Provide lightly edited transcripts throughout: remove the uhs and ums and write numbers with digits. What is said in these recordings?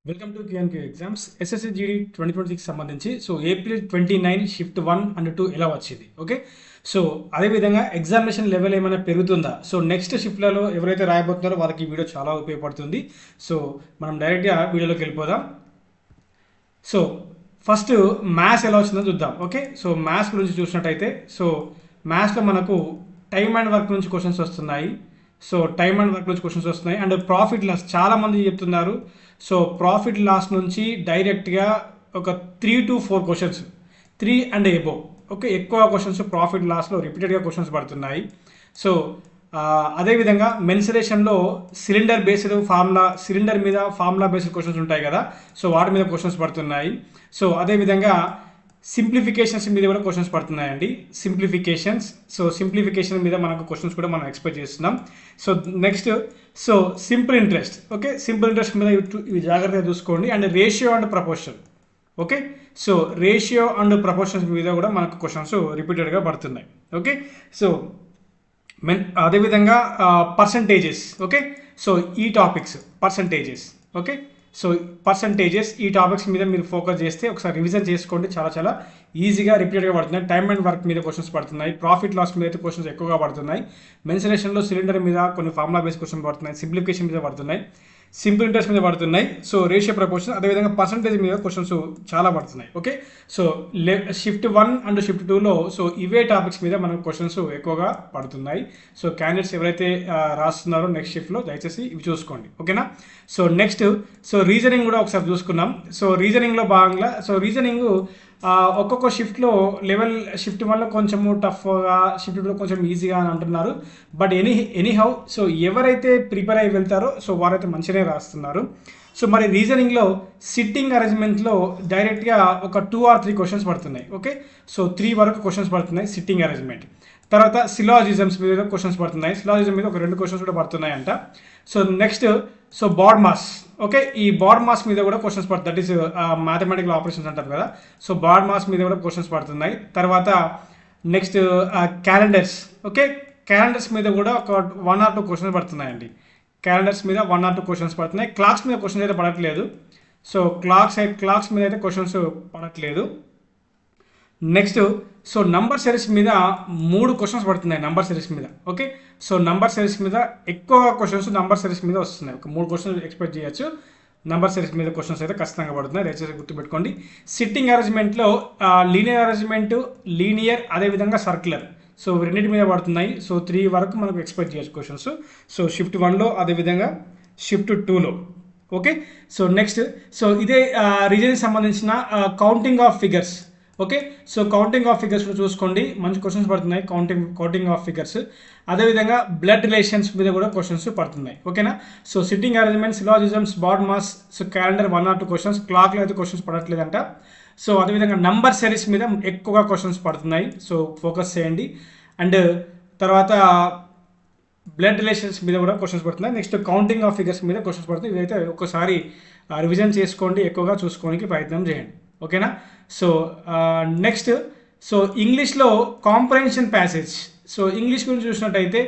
Welcome to QNQ exams SSC GD 2026 సంబంధించి April 29 shift 1 and 2 ఎలా వచ్చింది. ఓకే, అదేవిధంగా ఎగ్జామినేషన్ లెవెల్ ఏమైనా పెరుగుతుందా. నెక్స్ట్ షిఫ్ట్లలో ఎవరైతే రాయబోతున్నారో వాళ్ళకి ఈ వీడియో చాలా ఉపయోగపడుతుంది. మనం డైరెక్ట్గా వీడియోలోకి వెళ్ళిపోదాం. ఫస్ట్ మ్యాథ్స్ ఎలా వచ్చిందో చూద్దాం. ఓకే, మ్యాథ్స్ గురించి చూసినట్టయితే మ్యాథ్స్లో మనకు టైమ్ అండ్ వర్క్ నుంచి క్వశ్చన్స్ వస్తున్నాయి. టైమ్ అండ్ వర్క్ నుంచి క్వశ్చన్స్ వస్తున్నాయి అండ్ ప్రాఫిట్ లాస్ చాలామంది చెప్తున్నారు. ప్రాఫిట్ లాస్ నుంచి డైరెక్ట్గా ఒక 3 to 4 questions, 3 and above. Okay, ఎక్కువ క్వశ్చన్స్ ప్రాఫిట్ లాస్లో రిపీటెడ్గా క్వశ్చన్స్ పడుతున్నాయి. అదేవిధంగా మెన్సురేషన్లో సిలిండర్ బేస్డ్ ఫార్ములా, సిలిండర్ మీద ఫార్ములా బేస్డ్ క్వశ్చన్స్ ఉంటాయి కదా, వాటి మీద క్వశ్చన్స్ పడుతున్నాయి. అదేవిధంగా సింప్లిఫికేషన్స్ మీద కూడా క్వశ్చన్స్ పడుతున్నాయండి. సింప్లిఫికేషన్ మీద మనకు క్వశ్చన్స్ కూడా మనం ఎక్స్పెక్ట్ చేస్తున్నాం. Next simple interest. Okay, simple interest మీద ఇవి జాగ్రత్తగా చూసుకోండి. And ratio and proportion. Okay, ratio and proportions మీద కూడా మనకు క్వశ్చన్స్ రిపీటెడ్గా పడుతున్నాయి. ఓకే, అదేవిధంగా పర్సంటేజెస్. ఓకే, ఈ టాపిక్స్ పర్సంటేజెస్. ఓకే, పర్సంటేజెస్ ఈ టాపిక్స్ మీద మీరు ఫోకస్ చేస్తే ఒకసారి రివిజన్ చేసుకోండి. చాలా ఈజీగా రిపీటెడ్గా పడుతున్నాయి. టైమ్ అండ్ వర్క్ మీద క్వశ్చన్స్ పడుతున్నాయి. ప్రాఫిట్ లాస్ మీద అయితే క్వశ్చన్స్ ఎక్కువగా పడుతున్నాయి. మెన్సురేషన్లో సిలిండర్ మీద కొన్ని ఫార్ములా బేస్ క్వశ్చన్ పడుతున్నాయి. సింప్లిఫికేషన్ మీద పడుతున్నాయి. సింపుల్ ఇంట్రెస్ట్ మీద పడుతున్నాయి. రేషియో ప్రపోర్షన్, అదేవిధంగా పర్సంటేజ్ మీద క్వశ్చన్స్ చాలా పడుతున్నాయి. ఓకే, షిఫ్ట్ 1 అండ్ షిఫ్ట్ 2లో ఇవే టాపిక్స్ మీద మనకు క్వశ్చన్స్ ఎక్కువగా పడుతున్నాయి. క్యాండిడేట్స్ ఎవరైతే రాస్తున్నారో నెక్స్ట్ షిఫ్ట్లో దయచేసి ఇవి చూసుకోండి. ఓకేనా. నెక్స్ట్ రీజనింగ్ కూడా ఒకసారి చూసుకున్నాం. రీజనింగ్లో భాగంగా రీజనింగ్ ఒక్కొక్క షిఫ్ట్లో లెవెల్ షిఫ్ట్ 1లో కొంచెము టఫ్గా, షిఫ్ట్ 2లో కొంచెం ఈజీగా అని అంటున్నారు. బట్ ఎనీహౌ ఎవరైతే ప్రిపేర్ అయ్యి వెళ్తారో వారైతే మంచిగానే రాస్తున్నారు. మరి రీజనింగ్లో సిట్టింగ్ అరేంజ్మెంట్లో డైరెక్ట్గా ఒక 2 or 3 క్వశ్చన్స్ పడుతున్నాయి. ఓకే, 3 వరకు క్వశ్చన్స్ పడుతున్నాయి సిట్టింగ్ అరేంజ్మెంట్. తర్వాత సిలాజిజమ్స్ మీద క్వశ్చన్స్ పడుతున్నాయి. సిలాజిజం మీద ఒక 2 క్వశ్చన్స్ కూడా పడుతున్నాయంట. Next BODMAS. ఓకే, ఈ బాడ్ మాస్ మీద కూడా క్వశ్చన్స్ పడుతుంది. దట్ ఈస్ మ్యాథమెటికల్ ఆపరేషన్స్ అంటారు కదా. బాడ్ మాస్ మీద కూడా క్వశ్చన్స్ పడుతున్నాయి. తర్వాత నెక్స్ట్ క్యాలెండర్స్. ఓకే, క్యాలెండర్స్ మీద కూడా ఒక 1 or 2 క్వశ్చన్స్ పడుతున్నాయండి. క్యాలెండర్స్ మీద 1 or 2 క్వశ్చన్స్ పడుతున్నాయి. క్లాక్స్ మీద క్వశ్చన్స్ అయితే పడట్లేదు. క్లాక్స్ మీద అయితే క్వశ్చన్స్ పడట్లేదు. నెక్స్ట్ నంబర్ సిరీస్ మీద 3 క్వశ్చన్స్ పడుతున్నాయి నంబర్ సిరీస్ మీద. ఓకే, నంబర్ సిరీస్ మీద ఎక్కువ క్వశ్చన్స్ నంబర్ సిరీస్ మీద వస్తున్నాయి. ఒక 3 క్వశ్చన్స్ ఎక్స్పెక్ట్ చేయొచ్చు. నంబర్ సిరీస్ మీద క్వశ్చన్స్ అయితే ఖచ్చితంగా పడుతున్నాయి. దయచేసి గుర్తుపెట్టుకోండి. సిట్టింగ్ అరేంజ్మెంట్లో లీనియర్ అరేంజ్మెంట్, లీనియర్, అదేవిధంగా సర్క్యులర్, రెండింటి మీద పడుతున్నాయి. 3 వరకు మనకు ఎక్స్పెక్ట్ చేయొచ్చు క్వశ్చన్స్. షిఫ్ట్ 1లో, అదేవిధంగా షిఫ్ట్ 2లో. ఓకే, నెక్స్ట్ ఇదే రీజన్కి సంబంధించిన counting of figures. Okay, counting of figures చూసుకోండి. మంచి క్వశ్చన్స్ పడుతున్నాయి కౌంటింగ్ ఆఫ్ ఫిగర్స్. అదేవిధంగా బ్లడ్ రిలేషన్స్ మీద కూడా క్వశ్చన్స్ పడుతున్నాయి. ఓకేనా. Sitting arrangement, syllogisms, BODMAS, calendar 1 or 2 questions. క్లాక్లో అయితే క్వశ్చన్స్ పడట్లేదంట. అదేవిధంగా నంబర్ సిరీస్ మీద ఎక్కువగా క్వశ్చన్స్ పడుతున్నాయి. ఫోకస్ చేయండి. అండ్ తర్వాత బ్లడ్ రిలేషన్స్ మీద కూడా క్వశ్చన్స్ పడుతున్నాయి. నెక్స్ట్ కౌంటింగ్ ఆఫ్ ఫిగర్స్ మీద క్వశ్చన్స్ పడుతున్నాయి. ఇదైతే ఒక్కసారి రివిజన్ చేసుకోండి, ఎక్కువగా చూసుకోవడానికి ప్రయత్నం చేయండి. ఓకేనా. నెక్స్ట్ ఇంగ్లీష్లో కాంప్రహెన్షన్ ప్యాసేజ్. ఇంగ్లీష్ గురించి చూసినట్టయితే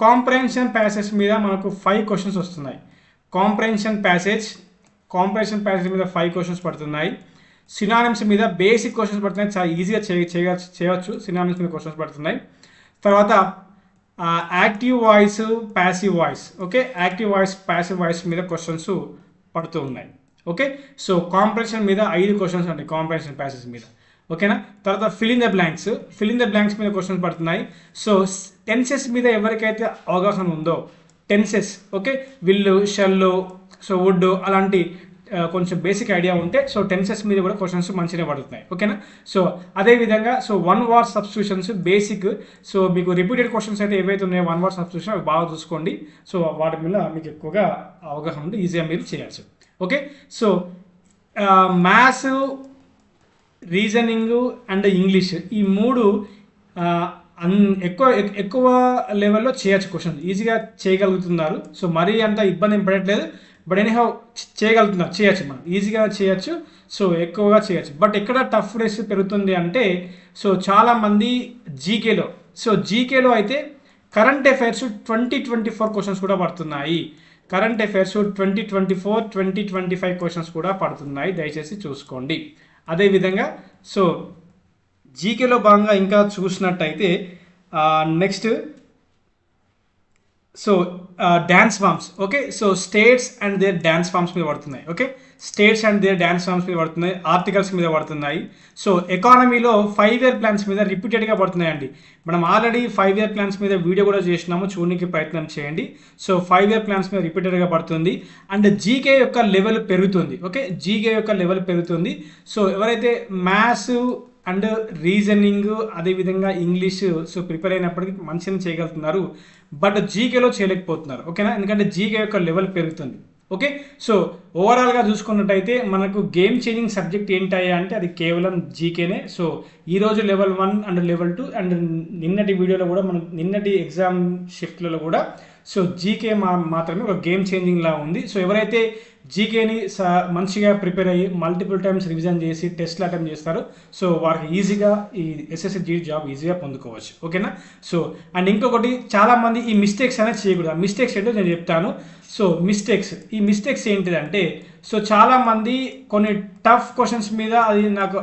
కాంప్రహెన్షన్ ప్యాసేజ్ మీద మనకు 5 క్వశ్చన్స్ వస్తున్నాయి. కాంప్రహెన్షన్ ప్యాసేజ్ మీద 5 క్వశ్చన్స్ పడుతున్నాయి. సినానిమ్స్ మీద బేసిక్ క్వశ్చన్స్ పడుతున్నాయి. చాలా ఈజీగా చేయవచ్చు. సినానిమ్స్ మీద క్వశ్చన్స్ పడుతున్నాయి. తర్వాత active voice, passive voice. Okay, active voice, passive voice మీద క్వశ్చన్స్ పడుతూ ఉన్నాయి. ఓకే, కాంప్రహెన్షన్ మీద 5 క్వశ్చన్స్ అండి కాంప్రహెన్షన్ ప్యాసేజ్ మీద. ఓకేనా. తర్వాత ఫిల్ ఇన్ ద బ్లాంక్స్ మీద క్వశ్చన్స్ పడుతున్నాయి. టెన్సెస్ మీద ఎవరికైతే అవగాహన ఉందో, tenses, okay, will, shall, would, అలాంటి కొంచెం బేసిక్ ఐడియా ఉంటే టెన్సెస్ మీద కూడా క్వశ్చన్స్ మంచిగా పడుతున్నాయి. ఓకేనా. అదేవిధంగా 1 word సబ్స్టిట్యూషన్స్ బేసిక్. మీకు రిపీటెడ్ క్వశ్చన్స్ అయితే ఏవైతే ఉన్నాయో 1 word సబ్స్టిట్యూషన్ అవి బాగా చూసుకోండి. వాటి మీద మీకు ఎక్కువగా అవగాహన ఉంటే ఈజీగా మీరు చేయొచ్చు. Okay, maths, reasoning and English, ఈ 3 ఎక్కువ లెవెల్లో చేయొచ్చు. క్వశ్చన్ ఈజీగా చేయగలుగుతున్నారు. మరీ అంత ఇబ్బంది ఏం పడట్లేదు. బట్ ఎనీహౌ చేయగలుగుతున్నారు, చేయొచ్చు, మనం ఈజీగా చేయొచ్చు. ఎక్కువగా చేయొచ్చు. బట్ ఎక్కడ టఫ్నెస్ పెరుగుతుంది అంటే చాలామంది జీకేలో అయితే కరెంట్ అఫైర్స్ 2024 క్వశ్చన్స్ కూడా పడుతున్నాయి. కరెంట్ అఫైర్స్ 2024-2025 క్వశ్చన్స్ కూడా పడుతున్నాయి, దయచేసి చూసుకోండి. అదేవిధంగా సో జీకేలో భాగంగా ఇంకా చూసినట్టయితే next so dance forms, okay. So states and their dance forms మీద పడుతున్నాయి, okay. States and their dance forms మీద పడుతున్నాయి, ఆర్టికల్స్ మీద పడుతున్నాయి. సో ఎకానమీలో 5 ఇయర్ ప్లాన్స్ మీద రిపీటెడ్గా పడుతున్నాయండి. మనం ఆల్రెడీ 5 ఇయర్ ప్లాన్స్ మీద వీడియో కూడా చేసినాము, చూడడానికి ప్రయత్నం చేయండి. సో 5 ఇయర్ ప్లాన్స్ మీద రిపీటెడ్గా పడుతుంది. అండ్ జీకే యొక్క లెవెల్ పెరుగుతుంది, ఓకే. జీకే యొక్క లెవెల్ పెరుగుతుంది. సో ఎవరైతే మ్యాథ్స్ అండ్ రీజనింగ్ అదేవిధంగా ఇంగ్లీష్ సో ప్రిపేర్ అయినప్పటికీ మంచిగా చేయగలుగుతున్నారు, బట్ జీకేలో చేయలేకపోతున్నారు, ఓకేనా. ఎందుకంటే జీకే యొక్క లెవెల్ పెరుగుతుంది, ఓకే. సో ఓవరాల్గా చూసుకున్నట్టయితే మనకు గేమ్ చేంజింగ్ సబ్జెక్ట్ ఏంటయ్యా అంటే అది కేవలం జీకేనే. సో ఈరోజు లెవెల్ 1 అండ్ లెవెల్ 2 అండ్ నిన్నటి వీడియోలో కూడా మనం నిన్నటి ఎగ్జామ్ షిఫ్ట్లలో కూడా సో జీకే మాత్రమే ఒక గేమ్ చేంజింగ్ లా ఉంది. సో ఎవరైతే జీకేని మంచిగా ప్రిపేర్ అయ్యి మల్టిపుల్ టైమ్స్ రివిజన్ చేసి టెస్ట్లు అటెంప్ట్ చేస్తారు, సో వారికి ఈజీగా ఈ ఎస్ఎస్సి జీడీ జాబ్ ఈజీగా పొందుకోవచ్చు, ఓకేనా. సో అండ్ ఇంకొకటి చాలామంది ఈ మిస్టేక్స్ అనేది చేయకూడదు. ఆ మిస్టేక్స్ ఏంటో నేను చెప్తాను. సో ఈ మిస్టేక్స్ ఏంటిదంటే సో చాలామంది కొన్ని టఫ్ క్వశ్చన్స్ మీద అది నాకు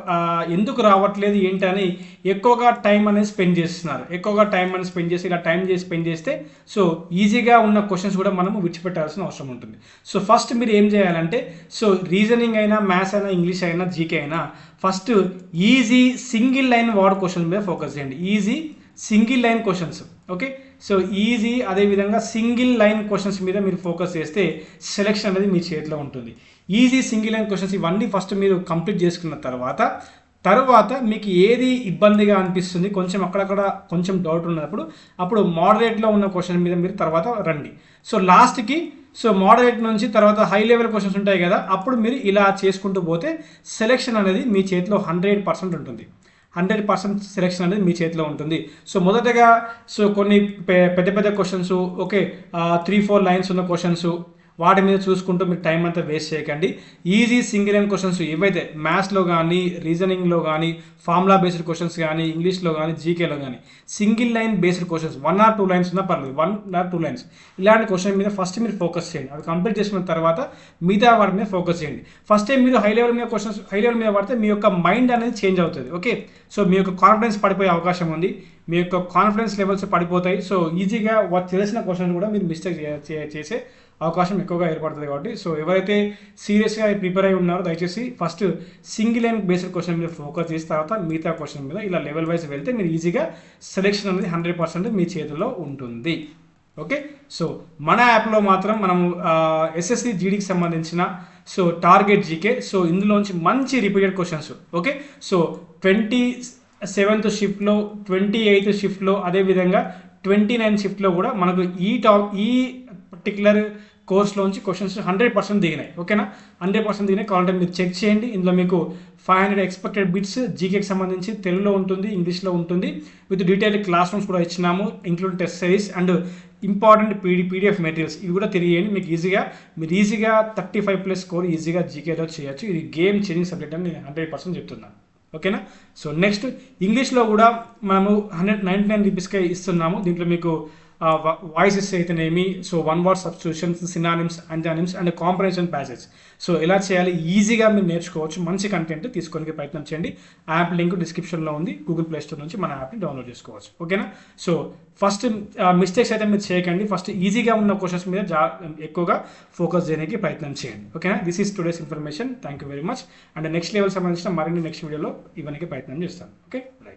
ఎందుకు రావట్లేదు ఏంటని ఎక్కువగా టైం అనేది స్పెండ్ చేస్తున్నారు. ఎక్కువగా టైం అనేది స్పెండ్ చేసి ఇలా స్పెండ్ చేస్తే సో ఈజీగా ఉన్న క్వశ్చన్స్ కూడా మనము విడిచిపెట్టాల్సిన అవసరం ఉంటుంది. సో ఫస్ట్ మీరు ఏం చేయాలంటే సో రీజనింగ్ అయినా మ్యాథ్స్ అయినా ఇంగ్లీష్ అయినా జీకే అయినా first easy single line word question మీద ఫోకస్ చేయండి. Easy single line questions, okay. So easy అదేవిధంగా సింగిల్ లైన్ క్వశ్చన్స్ మీద మీరు ఫోకస్ చేస్తే సెలెక్షన్ అనేది మీ చేతిలో ఉంటుంది. ఈజీ సింగిల్ లైన్ క్వశ్చన్స్ ఇవన్నీ ఫస్ట్ మీరు కంప్లీట్ చేసుకున్న తర్వాత మీకు ఏది ఇబ్బందిగా అనిపిస్తుంది, కొంచెం అక్కడక్కడ కొంచెం డౌట్ ఉన్నప్పుడు అప్పుడు మోడరేట్లో ఉన్న క్వశ్చన్ మీద మీరు తర్వాత రండి. సో లాస్ట్కి సో మోడరేట్ నుంచి తర్వాత హై లెవెల్ క్వశ్చన్స్ ఉంటాయి కదా, అప్పుడు మీరు ఇలా చేసుకుంటూ పోతే సెలెక్షన్ అనేది మీ చేతిలో 100% ఉంటుంది. 100% సెలెక్షన్ అనేది మీ చేతిలో ఉంటుంది. సో మొదటగా సో కొన్ని పెద్ద క్వశ్చన్స్, ఓకే, 3-4 లైన్స్ ఉన్న క్వశ్చన్స్ వాటి మీద చూసుకుంటూ మీరు టైం అంతా వేస్ట్ చేయకండి. ఈజీ సింగిల్ లైన్ క్వశ్చన్స్ ఏవైతే మ్యాథ్స్లో కానీ రీజనింగ్లో కానీ ఫార్ములా బేస్డ్ క్వశ్చన్స్ కానీ ఇంగ్లీష్లో కానీ జీకేలో కానీ single line based questions 1 or 2 lines ఉన్నా పర్లేదు, 1 or 2 లైన్స్ ఇలాంటి క్వశ్చన్ మీద ఫస్ట్ మీరు ఫోకస్ చేయండి. అది కంప్లీట్ చేసుకున్న తర్వాత మిగతా వాటి మీద ఫోకస్ చేయండి. ఫస్ట్ టైం మీరు హై లెవెల్ మీద పడితే మీ యొక్క మైండ్ అనేది చేంజ్ అవుతుంది, ఓకే. సో మీ యొక్క కాన్ఫిడెన్స్ పడిపోయే అవకాశం ఉంది, మీ యొక్క కాన్ఫిడెన్స్ లెవెల్స్ పడిపోతాయి. సో ఈజీగా తెలిసిన క్వశ్చన్ కూడా మీరు మిస్టేక్ చేసే అవకాశం ఎక్కువగా ఏర్పడుతుంది. కాబట్టి సో ఎవరైతే సీరియస్గా ప్రిపేర్ అయి ఉన్నారో దయచేసి first single line based question మీద ఫోకస్ చేసిన తర్వాత మిగతా క్వశ్చన్ మీద ఇలా లెవెల్ వైజ్ వెళ్తే మీరు ఈజీగా సెలెక్షన్ అనేది 100% మీ చేతిలో ఉంటుంది, ఓకే. సో మన యాప్లో మాత్రం మనము ఎస్ఎస్సి జీడీకి సంబంధించిన సో టార్గెట్ జీకే సో ఇందులోంచి మంచి repeated questions, okay. So 27th షిఫ్ట్లో 28th షిఫ్ట్లో అదేవిధంగా 29th షిఫ్ట్లో కూడా మనకు ఈ పర్టికులర్ కోర్స్లోంచి క్వశ్చన్స్ 100% దిగినాయి, ఓకేనా. 100% దిగినాయి. కావాలంటే మీరు చెక్ చేయండి. ఇందులో మీకు 500 ఎక్స్పెక్టెడ్ బిట్స్ జీకేకి సంబంధించి తెలుగులో ఉంటుంది, ఇంగ్లీష్లో ఉంటుంది. విత్ డీటెయిల్ క్లాస్ రూమ్స్ కూడా ఇచ్చినాము, include test series and important PDF materials ఇవి కూడా తెలియండి. మీకు మీరు ఈజీగా 35+ స్కోర్ ఈజీగా జీకేలో చేయొచ్చు. ఇది గేమ్ చేంజింగ్ సబ్జెక్ట్ అని నేను 100% చెప్తున్నాను, ఓకేనా. సో నెక్స్ట్ ఇంగ్లీష్లో కూడా మనము 199 రూపీస్కే ఇస్తున్నాము. దీంట్లో మీకు వాయిసెస్ అయితేనేమి so 1 word substitutions, synonyms, antonyms and comprehension passage so ఎలా చేయాలి ఈజీగా మీరు నేర్చుకోవచ్చు. మంచి కంటెంట్ తీసుకోవడానికి ప్రయత్నం చేయండి. యాప్ లింక్ డిస్క్రిప్షన్లో ఉంది, గూగుల్ ప్లే స్టోర్ నుంచి మన యాప్ని డౌన్లోడ్ చేసుకోవచ్చు, ఓకేనా. సో ఫస్ట్ మిస్టేక్స్ అయితే మీరు చేయకండి. ఫస్ట్ ఈజీగా ఉన్న క్వశ్చన్స్ మీద ఎక్కువగా ఫోకస్ చేయడానికి ప్రయత్నం చేయండి, ఓకేనా. This is today's information. Thank you very much. And next level సంబంధించిన మరిన్ని నెక్స్ట్ వీడియోలో ఇవ్వడానికి ప్రయత్నం చేస్తాను, ఓకే. రైట్.